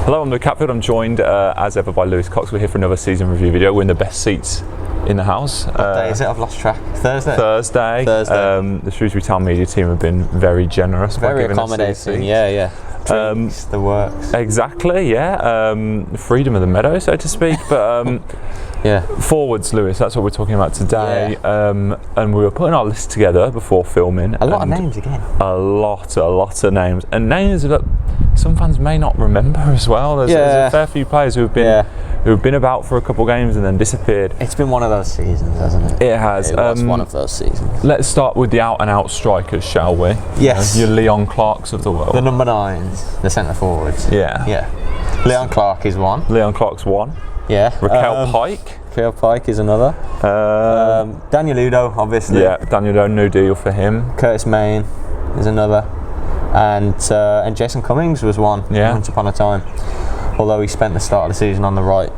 Hello, I'm Luke Hatfield. I'm joined as ever by Lewis Cox. We're here for another season review video. We're in the best seats in the house. What day is it? I've lost track. Thursday? Thursday. The Shrewsbury Town media team have been very generous. Very accommodating, yeah. Drinks, the works. Exactly, yeah. Freedom of the meadow, so to speak. But yeah. Forwards, Lewis, that's what we're talking about today. Yeah. And we were putting our list together before filming. A lot of names again. A lot of names. And names that some fans may not remember as well. There's a fair few players who've been about for a couple of games and then disappeared. It's been one of those seasons, hasn't it? It has. It was one of those seasons. Let's start with the out-and-out strikers, shall we? Yes. Your Leon Clarks of the world. The number 9s, the centre forwards. Yeah. Leon Clark is one. Leon Clark's one. Yeah. Raquel Pike. Raquel Pike is another. Daniel Udo, obviously. Yeah, Daniel Udo, new deal for him. Curtis Mayne is another. And Jason Cummings was one once upon a time. Although he spent the start of the season on the right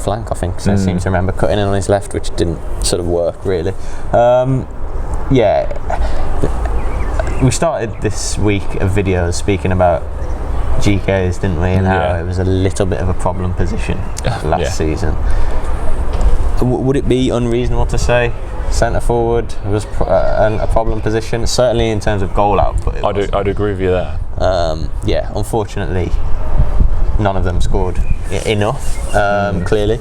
flank, I think. So I seem to remember cutting in on his left, which didn't sort of work really. We started this week of videos speaking about GKs, didn't we? And how it was a little bit of a problem position last season. Would it be unreasonable to say centre forward was a problem position? Certainly in terms of goal output. I'd agree with you there. Unfortunately, none of them scored enough, clearly.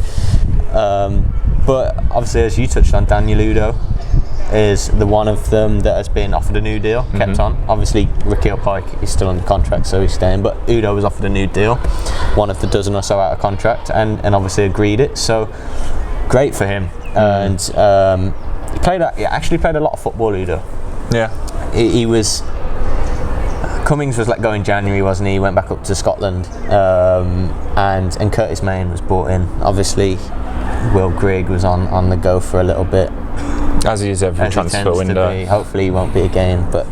But obviously, as you touched on, Daniel Udo is the one of them that has been offered a new deal, kept on. Obviously, Raquel Pike is still under contract, so he's staying. But Udo was offered a new deal, one of the dozen or so out of contract, and obviously agreed it. So great for him. And he actually played a lot of football, Udo. Yeah. He was. Cummings was let go in January, wasn't he? He went back up to Scotland, and Curtis Mayne was brought in. Obviously, Will Grigg was on the go for a little bit, as he is every transfer window. Hopefully, he won't be again. But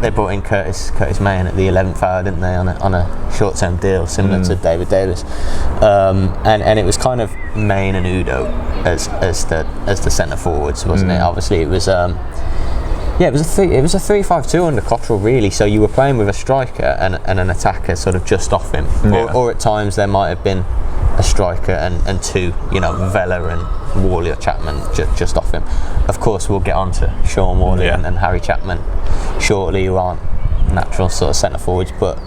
they brought in Curtis Mayne at the 11th hour, didn't they? On a short-term deal, similar to David Davis, and it was kind of Mayne and Udo as the centre forwards, wasn't it? Obviously, it was. It was a 3-5-2 under Cottrell, really. So you were playing with a striker and an attacker sort of just off him, or at times there might have been a striker and two, Vella and Worley or Chapman just off him. Of course, we'll get on to Sean Worley and Harry Chapman shortly, who aren't natural sort of centre forwards, but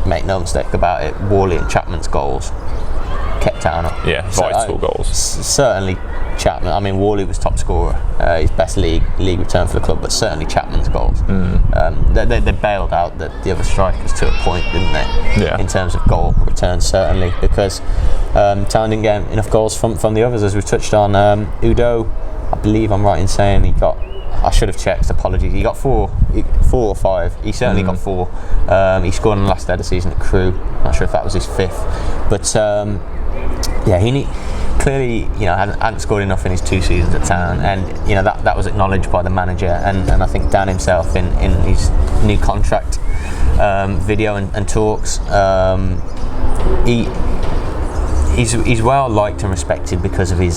make no mistake about it, Worley and Chapman's goals kept Town up. Vital goals. Certainly Chapman. I mean, Worley was top scorer, his best league return for the club, but certainly Chapman's goals. They bailed out the other strikers to a point, didn't they? Yeah. In terms of goal return, certainly, because Town didn't get enough goals from the others, as we've touched on. Udo, I believe I'm right in saying he got. I should have checked. Apologies. He got 4 or 5. He certainly got 4. He scored on the last day of the season at Crewe. Not sure if that was his 5th, but he clearly hadn't scored enough in his 2 seasons at Town, and that was acknowledged by the manager and I think Dan himself in his new contract video and talks. He's well liked and respected because of he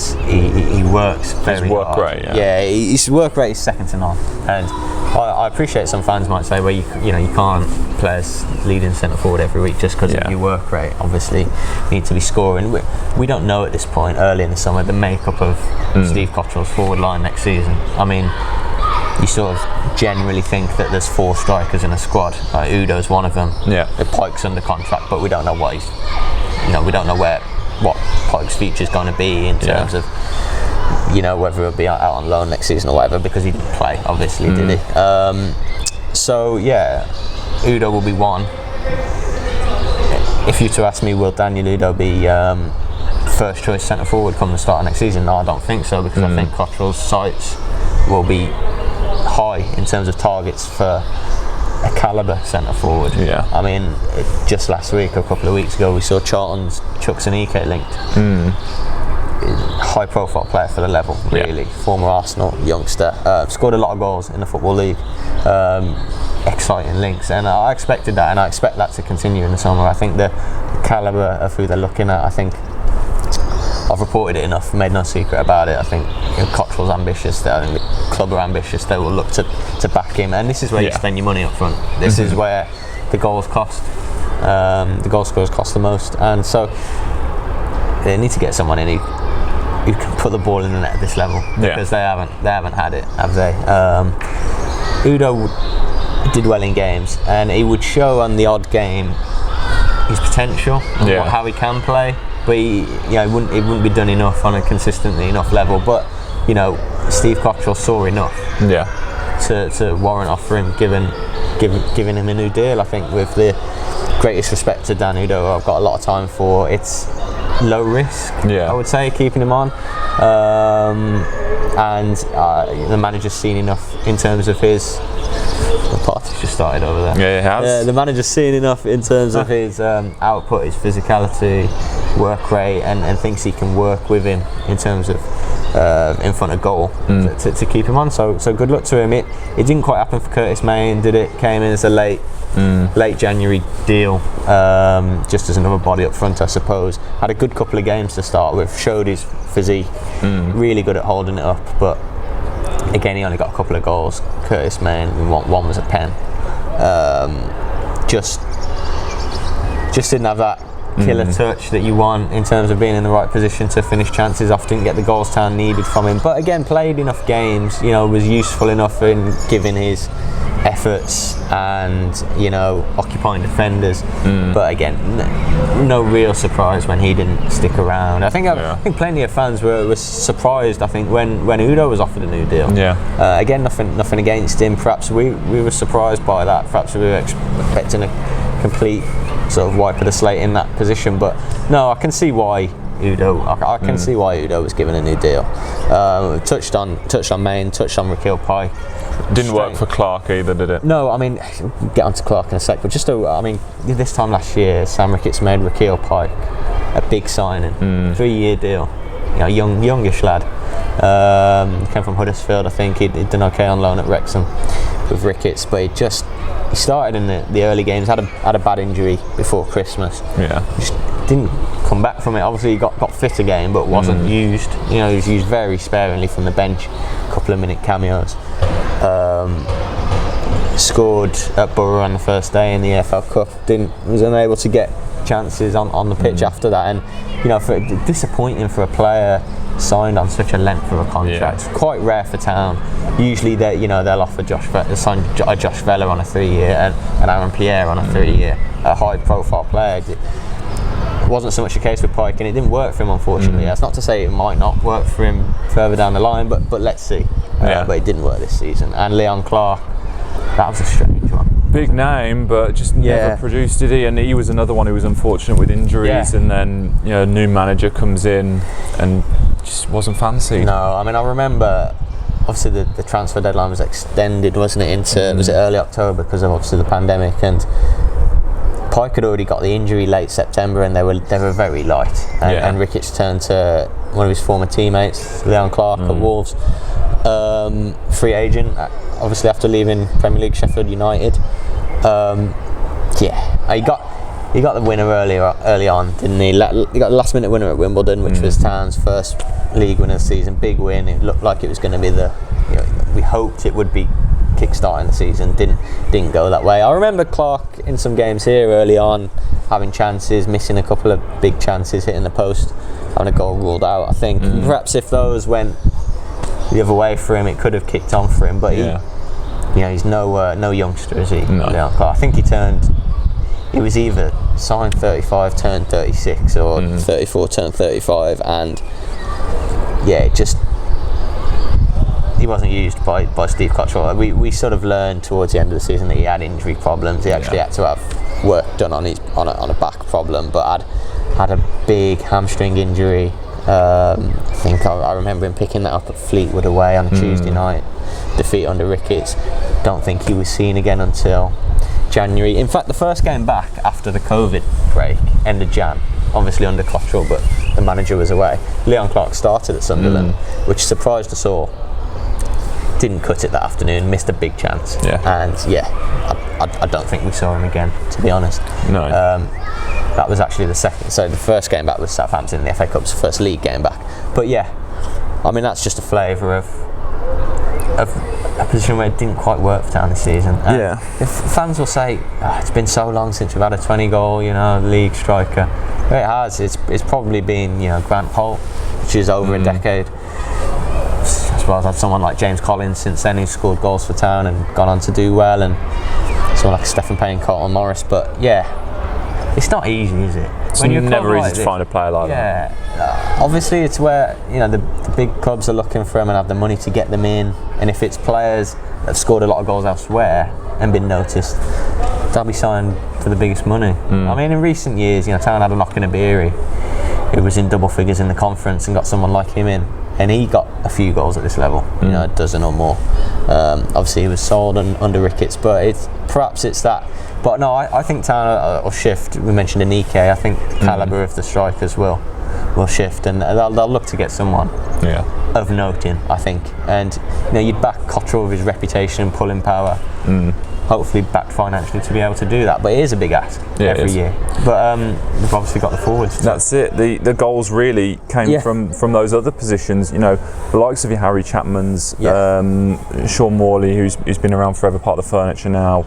works very hard. Rate, his work rate is second to none, and I appreciate some fans might say, well, you can't play as leading centre forward every week just because of your work rate. Obviously, you need to be scoring. We don't know at this point, early in the summer, the makeup of Steve Cottrell's forward line next season. I mean, you sort of generally think that there's 4 strikers in a squad. Like Udo's one of them. Yeah. Pike's under contract, but we don't know what we don't know what Pike's future's going to be in terms of whether he'll be out on loan next season or whatever, because he didn't play, obviously, did he? Udo will be one. If you were to ask me, will Daniel Udo be first choice centre forward come the start of next season? No, I don't think so, because I think Cottrell's sights will be high in terms of targets for a calibre centre forward. I mean, just last week, a couple of weeks ago, we saw Charlton's Chuks and Ike linked. High profile player for the level, really. Former Arsenal youngster, scored a lot of goals in the Football League. Exciting links, and I expected that, and I expect that to continue in the summer. I think the calibre of who they're looking at, I think I've reported it enough, made no secret about it. I think Cottrell's ambitious, I think the club are ambitious, they will look to back him, and this is where you spend your money up front. This is where the goals cost. The goal scorers cost the most, and so they need to get someone in who can put the ball in the net at this level, because they haven't had it, have they? Udo did well in games, and he would show on the odd game his potential, how he can play, but it wouldn't be done enough on a consistently enough level. But Steve Cottrell saw enough to warrant offering giving him a new deal. I think, with the greatest respect to Dan Udo, I've got a lot of time for. It's low risk, I would say, keeping him on, and the manager's seen enough in terms of his. The party's just started over there. Yeah, it has. The manager's seen enough in terms of his output, his physicality, work rate, and thinks he can work with him in terms of in front of goal to keep him on. So good luck to him. It didn't quite happen for Curtis Mayne, did it? Came in as a late January deal, just as another body up front, I suppose. Had a good couple of games to start with, showed his physique, really good at holding it up, but again, he only got a couple of goals. Curtis Mayne, one was a pen. Just didn't have that killer touch that you want in terms of being in the right position to finish chances off. Didn't get the goals Town needed from him, but again, played enough games. Was useful enough in giving his efforts and occupying defenders. But again, no real surprise when he didn't stick around. I think plenty of fans were surprised. I think when Udo was offered a new deal. Again, nothing against him. Perhaps we were surprised by that. Perhaps we were expecting a complete sort of wipe of the slate in that position. But no, I can see why Udo. I can see why Udo was given a new deal. Touched on Mayne, touched on Raquel Pike. Didn't work for Clark either, did it? No, I mean, get onto Clark in a sec, but this time last year, Sam Ricketts made Raquel Pike a big signing, 3-year deal. Youngish lad. Came from Huddersfield, I think. He'd done okay on loan at Wrexham with Ricketts, but he started in the early games, had a bad injury before Christmas. Just didn't come back from it. Obviously, he got fit again, but wasn't used. He was used very sparingly from the bench, a couple of minute cameos. Scored at Borough on the first day in the EFL Cup. Was unable to get chances on the pitch after that, and disappointing for a player signed on such a length of a contract. It's quite rare for Town. Usually they'll offer Josh Vella on a 3-year and Aaron Pierre on a 3-year, a high profile player. It wasn't so much the case with Pike, and it didn't work for him, unfortunately. That's not to say it might not work for him further down the line, but let's see. But it didn't work this season. And Leon Clark, that was a strange one. Big name, but just never produced, did he? And he was another one who was unfortunate with injuries, and then a new manager comes in and just wasn't fancied. No, I mean, I remember obviously the transfer deadline was extended, wasn't it, into was it early October because of obviously the pandemic, and Pike had already got the injury late September, and they were very light. And Ricketts turned to one of his former teammates, Leon Clark at Wolves, free agent, obviously after leaving Premier League Sheffield United. He got the winner early on, didn't he? He got the last minute winner at Wimbledon, which was Town's first league winner of the season. Big win. It looked like it was going to be we hoped it would be kick-starting the season. Didn't go that way. I remember Clark in some games here early on having chances, missing a couple of big chances, hitting the post, having a goal ruled out. I think perhaps if those went the other way for him, it could have kicked on for him. But he's no youngster, is he? No. Leon Clark. I think he was either signed 35, turned 36, or 34, turned 35, and he wasn't used by Steve Cottrell. We sort of learned towards the end of the season that he had injury problems. He actually had to have work done on a back problem, but had a big hamstring injury. I think I remember him picking that up at Fleetwood away on a Tuesday night, defeat under Ricketts. Don't think he was seen again until January. In fact, the first game back after the COVID break, end of Jan, obviously under Cottrell, but the manager was away. Leon Clark started at Sunderland, which surprised us all. Didn't cut it that afternoon, missed a big chance. And I don't think we saw him again, to be honest. No. That was actually the second. So the first game back was Southampton in the FA Cup's first league game back. But I mean, that's just a flavour of a position where it didn't quite work for Town this season. Yeah. If fans will say, it's been so long since we've had a 20 goal, league striker. Well, it has. It's probably been, Grant Holt, which is over a decade. I suppose I've had someone like James Collins since then who's scored goals for Town and gone on to do well, and someone like Stephen Payne, Carlton Morris. But yeah, it's not easy, is it? It's never easy to find a player like that. Yeah, obviously it's where the big clubs are looking for them and have the money to get them in, and if it's players that have scored a lot of goals elsewhere and been noticed, they'll be signed for the biggest money. I mean, in recent years, Town had a knock in a Beery who was in double figures in the conference and got someone like him in, and he got a few goals at this level, a dozen or more. Obviously he was sold under Ricketts, but perhaps it's that. But no, I think Town will shift. We mentioned Anike. I think the calibre of the strikers will shift, and they'll look to get someone of note in, I think. And you'd back Cottrell with his reputation and pulling power. Hopefully backed financially to be able to do that, but it is a big ask every year. But we've obviously got the forwards. That's it. The goals really came from those other positions. The likes of your Harry Chapmans, Sean Morley, who's been around forever, part of the furniture now.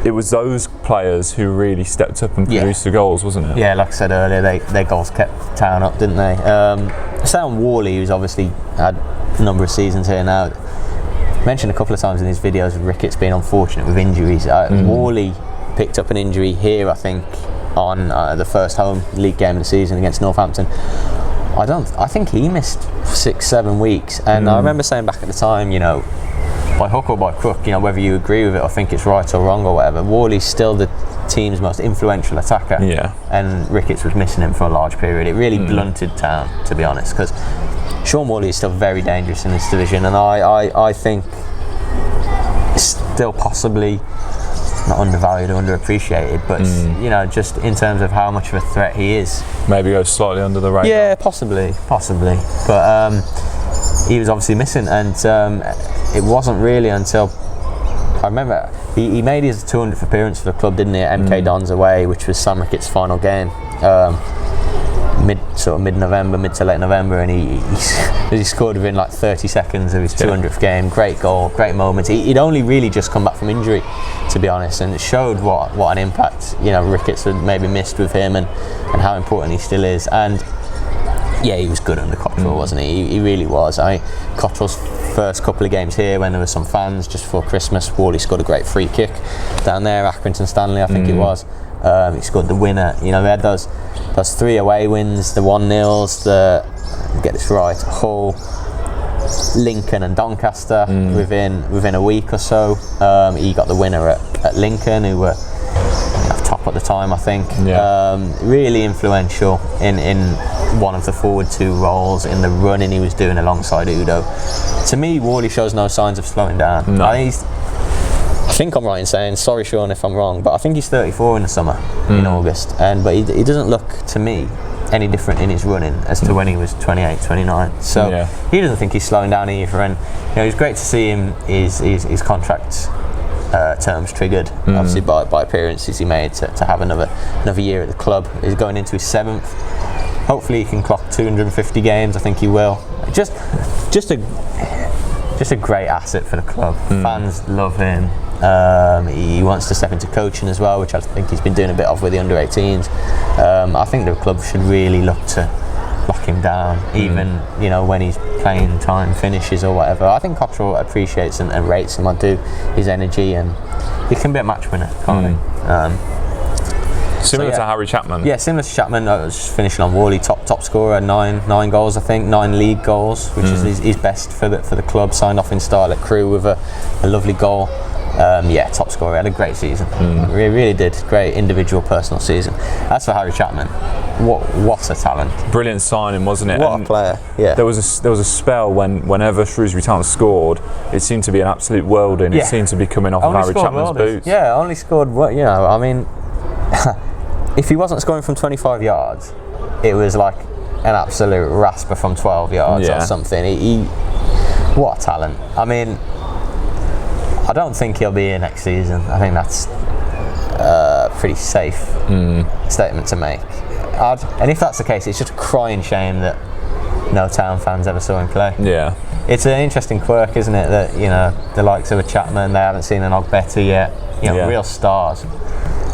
It was those players who really stepped up and produced the goals, wasn't it? Yeah, like I said earlier, their goals kept Town up, didn't they? Sam Worley, who's obviously had a number of seasons here now, mentioned a couple of times in his videos of Ricketts being unfortunate with injuries. Worley picked up an injury here, I think, on the first home league game of the season against Northampton. I think he missed 6-7 weeks, and I remember saying back at the time, by hook or by crook, whether you agree with it or think it's right or wrong or whatever, Worley's still the team's most influential attacker. Yeah. And Ricketts was missing him for a large period. It really blunted Town, to be honest, because Sean Morley is still very dangerous in this division, and I think still possibly not undervalued or underappreciated, but just in terms of how much of a threat he is. Maybe goes slightly under the radar. Yeah, possibly. But he was obviously missing, and it wasn't really until I remember he made his 200th appearance for the club, didn't he, at MK Dons away, which was Sam Ricketts' final game. Mid-November, mid to late November, and he scored within like 30 seconds of his 200th game. Great goal, great moment. He'd only really just come back from injury, to be honest, and it showed what an impact Ricketts had maybe missed with him, and how important he still is. And yeah, he was good under Cottrell, wasn't he? He really was. Cottrell's first couple of games here, when there were some fans just before Christmas, Worley scored a great free kick down there, Accrington Stanley, I think it was. He scored the winner. We had those 3 away wins, the 1-0s, get this right, Hull, Lincoln and Doncaster within a week or so. He got the winner at Lincoln, who were top at the time, I think. Really influential in one of the forward 2 roles in the running he was doing alongside Udo. To me, Worley shows no signs of slowing down. No. I think I'm right in saying, sorry Sean if I'm wrong, but I think he's 34 in the summer, in August, but he doesn't look, to me, any different in his running as to when he was 28, 29. So he doesn't think he's slowing down either, and it was great to see him, his contract terms triggered, obviously by appearances he made to have another year at the club. He's going into his 7th. Hopefully he can clock 250 games. I think he will. Just a great asset for the club. Fans love him. He wants to step into coaching as well, which I think he's been doing a bit of with the under-18s. I think the club should really look to lock him down, even when his playing time finishes or whatever. I think Cottrell appreciates and rates him. I do, his energy, and he can be a match winner, can't he? Similar to Harry Chapman. Yeah, similar to Chapman. I was finishing on Worley, top scorer, 9 goals, I think, 9 league goals, which is his best for the club. Signed off in style at Crewe with a lovely goal. Top scorer. He had a great season. Really did. Great individual, personal season. As for Harry Chapman, what a talent! Brilliant signing, wasn't it? What a player! Yeah. There was a spell whenever Shrewsbury Town scored, it seemed to be an absolute whirlwind. It seemed to be coming off of Harry Chapman's boots. Yeah, only scored I mean, if he wasn't scoring from 25 yards, it was like an absolute rasper from 12 yards or something. What a talent! I mean, I don't think he'll be here next season. I think that's a pretty safe statement to make. And if that's the case, it's just a crying shame that no Town fans ever saw him play. Yeah. It's an interesting quirk, isn't it, that, you know, the likes of a Chapman, they haven't seen an Ogbeta yet, you know, real stars.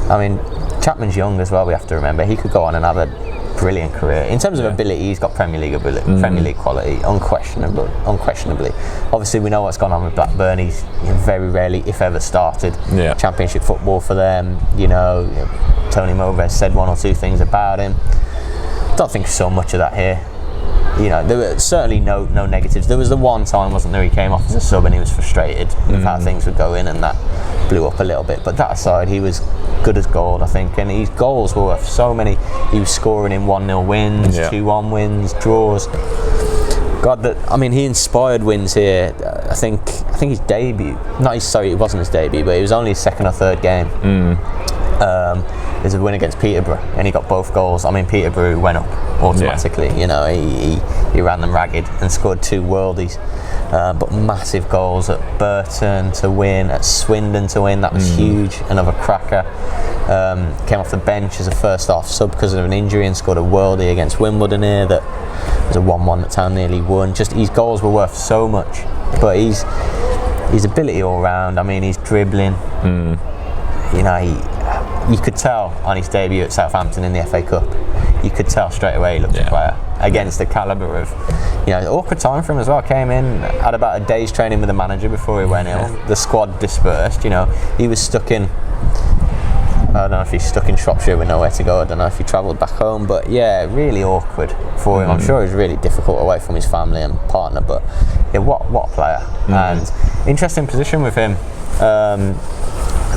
I mean, Chapman's young as well, we have to remember. He could go on and have a brilliant career. In terms of ability, he's got Premier League ability, Premier League quality, unquestionably. Obviously, we know what's gone on with Blackburn. He's very rarely, if ever, started Championship football for them. You know, Tony Mowbray said one or two things about him. Don't think so much of that here. You know, there were certainly no negatives. There was the one time, wasn't there, he came off as a sub and he was frustrated with how things would go in, and that blew up a little bit. But that aside, he was good as gold, I think, and his goals were worth so many. He was scoring in 1-0 wins, 2-1 wins, draws. God, he inspired wins here. I think his debut. It wasn't his debut, but it was only his second or third game. There's a win against Peterborough, and he got both goals. I mean, Peterborough went up automatically. You know, he ran them ragged and scored 2 worldies. But massive goals at Burton to win, at Swindon to win. That was huge. Another cracker. Came off the bench as a first half sub because of an injury and scored a worldie against Wimbledon here. That was a 1-1 that Town nearly won. Just his goals were worth so much. But his ability all round. I mean, he's dribbling. You know, you could tell on his debut at Southampton in the FA Cup. You could tell straight away he looked a player against the calibre of, you know, awkward time for him as well. Came in, had about a day's training with the manager before he went ill. The squad dispersed. You know, he was stuck in. I don't know if he's stuck in Shropshire with nowhere to go. I don't know if he travelled back home, but yeah, really awkward for him. I'm sure it was really difficult away from his family and partner. But yeah, what a player, and interesting position with him.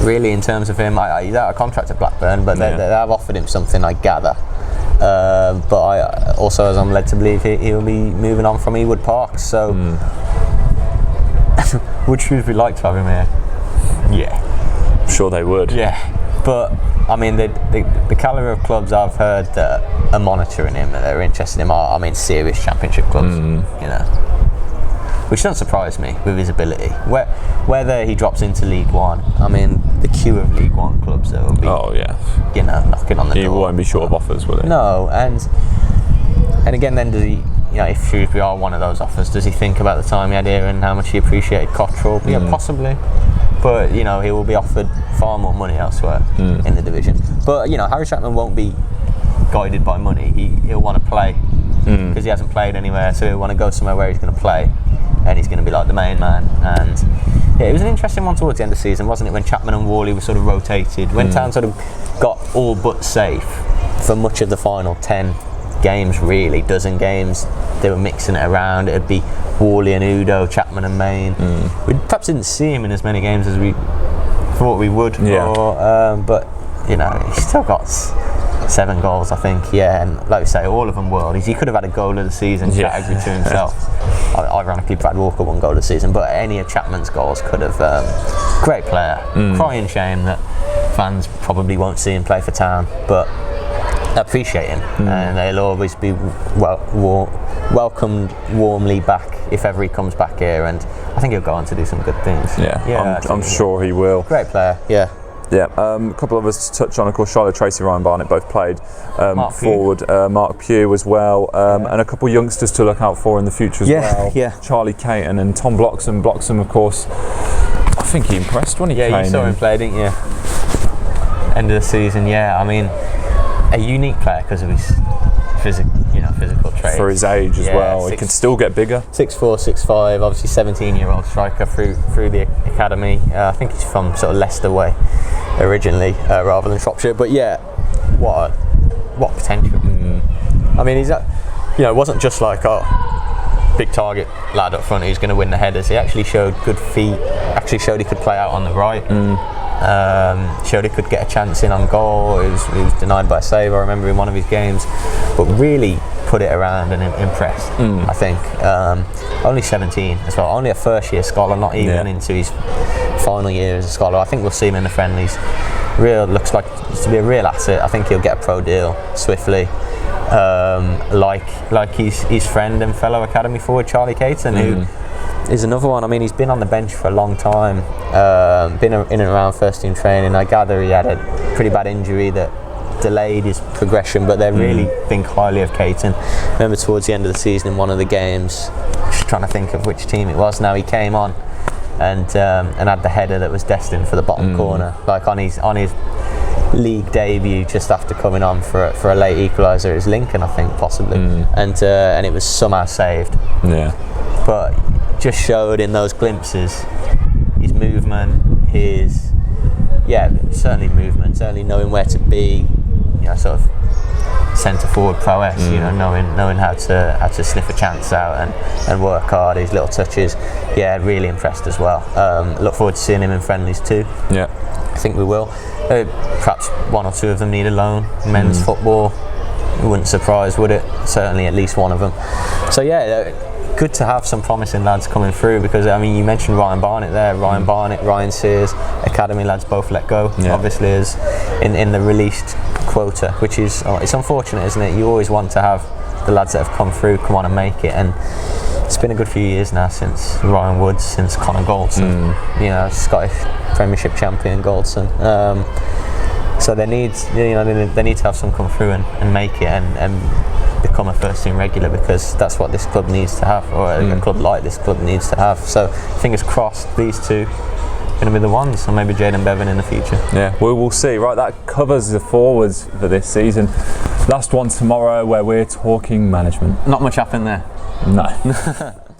Really, in terms of him, he's out of contract at Blackburn, but they have offered him something, I gather. But I also, as I'm led to believe, he'll be moving on from Ewood Park. So, would Shrewsbury like to have him here? Yeah, I'm sure they would. Yeah, but I mean, the calibre of clubs I've heard that are monitoring him, that are interested in him, are serious Championship clubs. You know, which doesn't surprise me with his ability. Whether he drops into League One, I mean, the queue of League One clubs that will be, you know, knocking on the door. He won't be short of offers, will he? No, and again, then does he, you know, if Shrewsbury are one of those offers, does he think about the time he had here and how much he appreciated Cottrell? Yeah, possibly. But, you know, he will be offered far more money elsewhere in the division. But, you know, Harry Chapman won't be guided by money. He'll want to play because he hasn't played anywhere, so he'll want to go somewhere where he's going to play, and he's going to be like the main man. And yeah, it was an interesting one towards the end of the season, wasn't it, when Chapman and Worley were sort of rotated, when Town sort of got all but safe for much of the final 10 games, really, dozen games. They were mixing it around. It'd be Worley and Udo, Chapman and Mayne. We perhaps didn't see him in as many games as we thought we would, but you know, he's still got 7 goals, I think. Yeah, and like we say, all of them worldies. He could have had a goal of the season category to himself. Ironically, Brad Walker won goal of the season, but any of Chapman's goals could have. Great player. Crying shame that fans probably won't see him play for Town, but appreciate him, and they'll always be welcomed warmly back if ever he comes back here, and I think he'll go on to do some good things. I'm sure he will. Great player. A couple of us to touch on, of course, Charlotte Tracy, Ryan Barnett both played forward. Mark Pugh as well, and a couple of youngsters to look out for in the future as well. Charlie Caton and Tom Bloxham. Bloxham, of course, I think he impressed when he came in. Yeah, you saw him play, didn't you? End of the season, I mean, a unique player because of his physical traits. For his age as well, he can still get bigger. 6'4", 6'5", obviously 17-year-old striker through the academy. I think he's from sort of Leicester way originally, rather than Shropshire. But what potential! I mean, he's it wasn't just like big target lad up front who's going to win the headers. He actually showed good feet. Actually showed he could play out on the right. Showed he could get a chance in on goal. He was denied by a save, I remember, in one of his games, but really put it around and impressed. I think only 17 as well, only a first year scholar, not even into his final year as a scholar. I think we'll see him in the friendlies. Looks like to be a real asset. I think he'll get a pro deal swiftly, like his friend and fellow academy forward Charlie Caton, who is another one. I mean, he's been on the bench for a long time, been in and around first team training. I gather he had a pretty bad injury that delayed his progression, but they really think highly of Caton. Remember towards the end of the season in one of the games, just trying to think of which team it was now, he came on and had the header that was destined for the bottom corner, like on his league debut, just after coming on for a late equaliser. It was Lincoln, I think, possibly, and it was somehow saved. Yeah. But just showed in those glimpses his movement, certainly movement, certainly knowing where to be, sort of centre forward prowess, knowing how to sniff a chance out and work hard, his little touches. Yeah, really impressed as well. Look forward to seeing him in friendlies too. Yeah, I think we will. Perhaps one or two of them need a loan. Men's football, it wouldn't surprise, would it? Certainly at least one of them. So yeah, good to have some promising lads coming through, because I mean, you mentioned Ryan Barnett there. Ryan Barnett, Ryan Sears, academy lads both let go, obviously, as in the released quota, which is it's unfortunate, isn't it? You always want to have the lads that have come through come on and make it, and it's been a good few years now since Ryan Woods, since Connor Goldson, Scottish Premiership champion Goldson. So they need to have some come through and make it and become a first team regular, because that's what this club needs to have, or a club like this club needs to have. So fingers crossed these two are going to be the ones, or maybe Jaden Bevan in the future. Yeah, we'll see. Right, that covers the forwards for this season. Last one tomorrow, where we're talking management. Not much happened there. No.